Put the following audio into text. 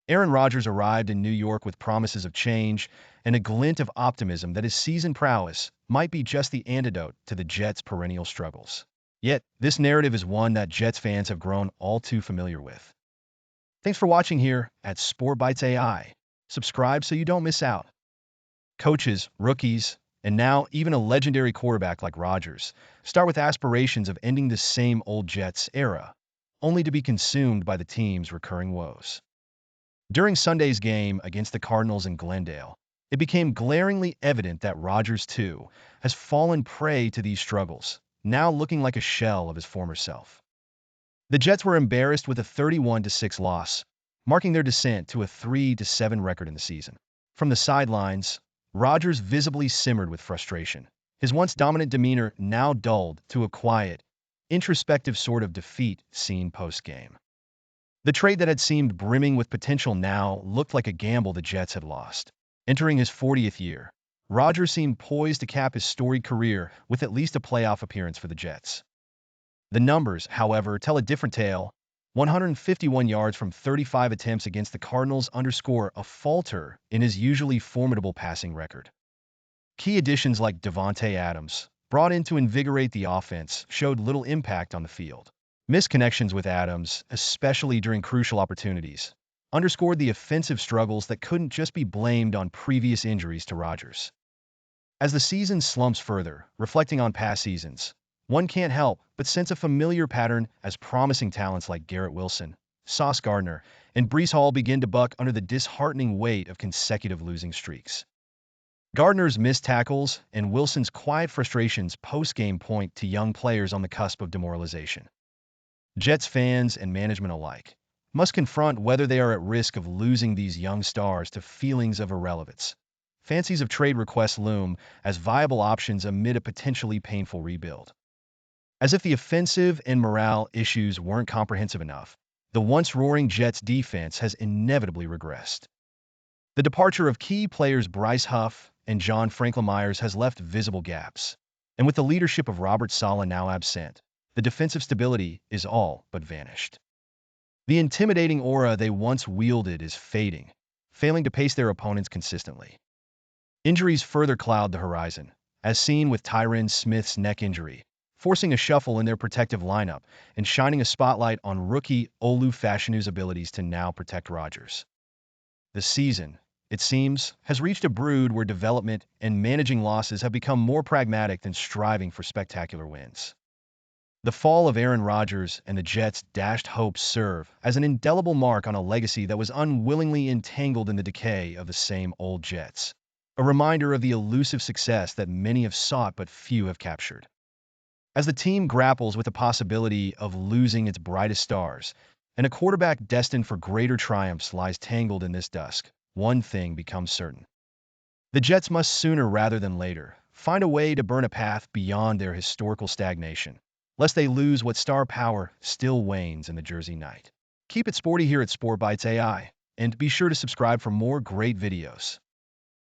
Aaron Rodgers arrived in New York with promises of change and a glint of optimism that his season prowess might be just the antidote to the Jets' perennial struggles. Yet, this narrative is one that Jets fans have grown all too familiar with. Thanks for watching here at Sport Bites AI. Subscribe so you don't miss out. Coaches, rookies, and now even a legendary quarterback like Rodgers start with aspirations of ending the same old Jets era, only to be consumed by the team's recurring woes. During Sunday's game against the Cardinals in Glendale, it became glaringly evident that Rodgers, too, has fallen prey to these struggles, now looking like a shell of his former self. The Jets were embarrassed with a 31-6 loss, marking their descent to a 3-7 record in the season. From the sidelines, Rodgers visibly simmered with frustration, his once dominant demeanor now dulled to a quiet, introspective sort of defeat seen post-game. The trade that had seemed brimming with potential now looked like a gamble the Jets had lost. Entering his 40th year, Rodgers seemed poised to cap his storied career with at least a playoff appearance for the Jets. The numbers, however, tell a different tale. 151 yards from 35 attempts against the Cardinals underscore a falter in his usually formidable passing record. Key additions like Davante Adams, brought in to invigorate the offense, showed little impact on the field. Missed connections with Adams, especially during crucial opportunities, underscored the offensive struggles that couldn't just be blamed on previous injuries to Rodgers. As the season slumps further, reflecting on past seasons, one can't help but sense a familiar pattern as promising talents like Garrett Wilson, Sauce Gardner, and Breece Hall begin to buck under the disheartening weight of consecutive losing streaks. Gardner's missed tackles and Wilson's quiet frustrations post-game point to young players on the cusp of demoralization. Jets fans and management alike must confront whether they are at risk of losing these young stars to feelings of irrelevance. Fancies of trade requests loom as viable options amid a potentially painful rebuild. As if the offensive and morale issues weren't comprehensive enough, the once roaring Jets defense has inevitably regressed. The departure of key players Bryce Huff and John Franklin Myers has left visible gaps, and with the leadership of Robert Saleh now absent, the defensive stability is all but vanished. The intimidating aura they once wielded is fading, failing to pace their opponents consistently. Injuries further cloud the horizon, as seen with Tyron Smith's neck injury, forcing a shuffle in their protective lineup and shining a spotlight on rookie Olu Fashanu's abilities to now protect Rodgers. The season, it seems, has reached a brood where development and managing losses have become more pragmatic than striving for spectacular wins. The fall of Aaron Rodgers and the Jets' dashed hopes serve as an indelible mark on a legacy that was unwillingly entangled in the decay of the same old Jets, a reminder of the elusive success that many have sought but few have captured. As the team grapples with the possibility of losing its brightest stars, and a quarterback destined for greater triumphs lies tangled in this dusk, one thing becomes certain. The Jets must sooner rather than later find a way to burn a path beyond their historical stagnation, lest they lose what star power still wanes in the Jersey night. Keep it sporty here at Sport Bites AI, and be sure to subscribe for more great videos.